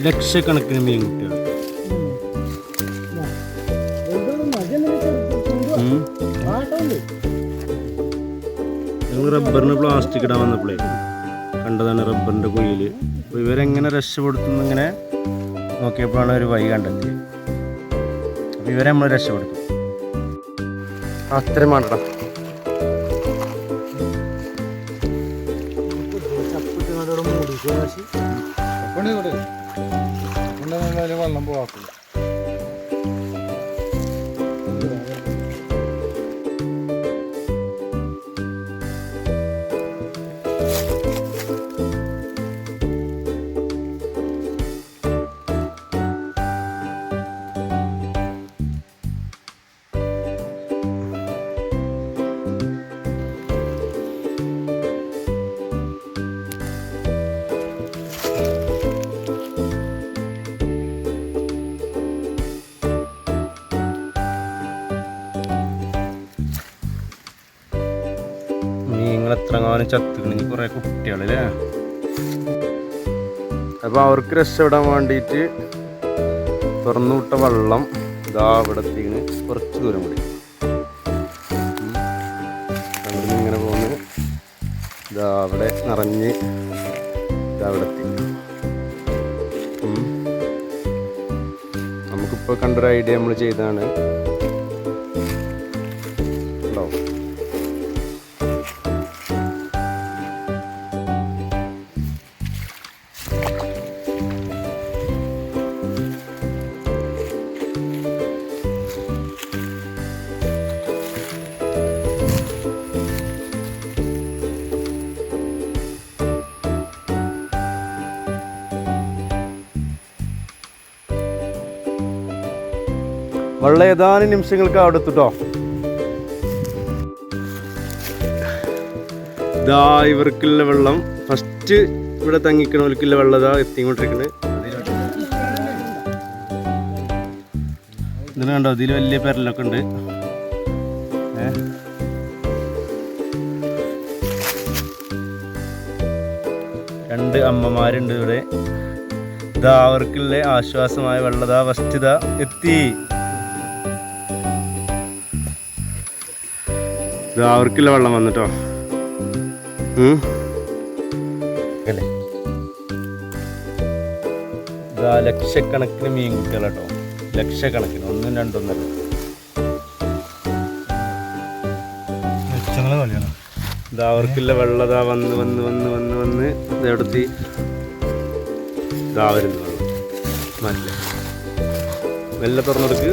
ലക്ഷക്കണക്കിന് മീൻകുട്ടികൾ. ഞങ്ങൾ റബ്ബറിന് പ്ലാസ്റ്റിക് ഇടാൻ വന്നപ്പോഴേ കണ്ടതാണ് റബ്ബറിൻ്റെ കുഴിയിൽ. അപ്പോൾ ഇവരെങ്ങനെ രക്ഷപ്പെടുത്തുന്നു ഇങ്ങനെ നോക്കിയപ്പോഴാണ് ഒരു വഴി കണ്ടെത്തിയത്. അപ്പോൾ ഇവരെ നമ്മൾ രക്ഷപ്പെടുത്തും. അത്രയും വേണ്ടടാ. വെള്ളം പോവാക്കില്ല. എത്രങ്ങാനും ചത്തുക്കണെങ്കിൽ കുറേ കുട്ടികളല്ലേ. അപ്പോൾ അവർക്ക് രക്ഷപ്പെടാൻ വേണ്ടിയിട്ട് തുറന്നു വിട്ട വെള്ളം ഇതാ ഇവിടെ എത്തിക്കണ്. കുറച്ച് ദൂരം കൂടി അവിടെ ഇങ്ങനെ പോകുന്നു. ഇതാ അവിടെ നിറഞ്ഞ് ഇതാ അവിടെ എത്തി. നമുക്കിപ്പോൾ കണ്ടൊരു ഐഡിയ നമ്മൾ ചെയ്തതാണ്. വെള്ളം ഏതാനും നിമിഷങ്ങൾക്ക് അവിടെ എത്തിട്ടോ. ഇതാ ഇവർക്കുള്ള വെള്ളം ഫസ്റ്റ് ഇവിടെ തങ്ങിക്കണവർക്കുള്ള വെള്ളം ഇതാ എത്തിക്കൊണ്ടിരിക്കുന്നത്. ഇതിന് കണ്ടോ, ഇതിൽ വലിയ പെരലൊക്കെ ഉണ്ട്. രണ്ട് അമ്മമാരുണ്ട് ഇവിടെ. ഇതാ അവർക്കുള്ള ആശ്വാസമായ വെള്ളം ഇതാ ഫസ്റ്റ് ഇതാ എത്തി. അവർക്കുള്ള വെള്ളം വന്നിട്ടോ. ഇതാ ലക്ഷക്കണക്കിന് മീൻകുട്ടികളാട്ടോ, ലക്ഷക്കണക്കിന്, ഒന്നും രണ്ടൊന്നല്ല. ഇതാ അവർക്കുള്ള വെള്ളം ഇതാ വന്ന് വന്ന് വന്ന് വന്ന് വന്ന് ഇതെടുത്തി ഇതാ വരുന്നു വെള്ളം. നല്ല മെല്ലെ തുറന്നെടുക്ക്.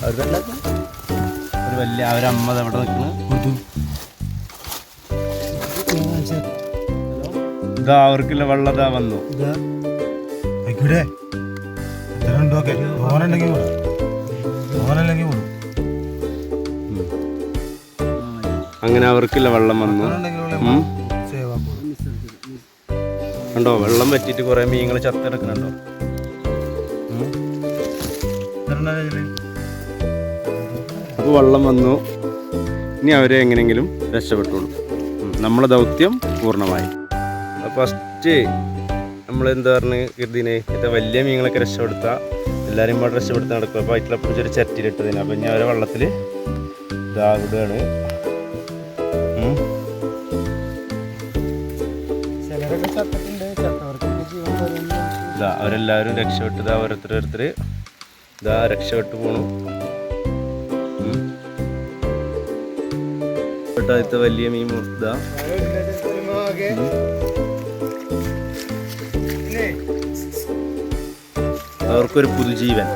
അതല്ല ഒരു വലിയ അവരമ്മ എവിടെ നിൽക്കുന്നു. ഇതാ അവർക്കുള്ള വെള്ളം ഇതാ വന്നു. അങ്ങനെ അവർക്കുള്ള വെള്ളം വന്നു. കണ്ടോ, വെള്ളം പറ്റിയിട്ട് കുറെ മീനുകൾ ചത്തെടുക്കുന്നുണ്ടോ. അപ്പോൾ വെള്ളം വന്നു. ഇനി അവരെ എങ്ങനെയെങ്കിലും രക്ഷപ്പെട്ടുള്ളൂ. നമ്മളെ ദൗത്യം പൂർണ്ണമായി. അപ്പോൾ ഫസ്റ്റ് നമ്മളെന്താ പറഞ്ഞ് കരുതിനെ ഇത് വലിയ മീനുകളൊക്കെ രക്ഷപ്പെടുത്താം, എല്ലാവരും ഇവിടെ രക്ഷപ്പെടുത്താൻ നടക്കും. അപ്പോൾ അതിലപ്പോൾ ചെറിയ ചട്ടിയിലിട്ടതിന്. അപ്പോൾ ഇനി അവരെ വെള്ളത്തിൽ ഇതാവിടുകയാണ്. ഇതാ അവരെല്ലാവരും രക്ഷപ്പെട്ടത് ഓരോരുത്തർ ഇതാ രക്ഷപ്പെട്ടു പോണു. ത്തെ വലിയ മീൻ ഇതാ അവർക്കൊരു പുതുജീവൻ.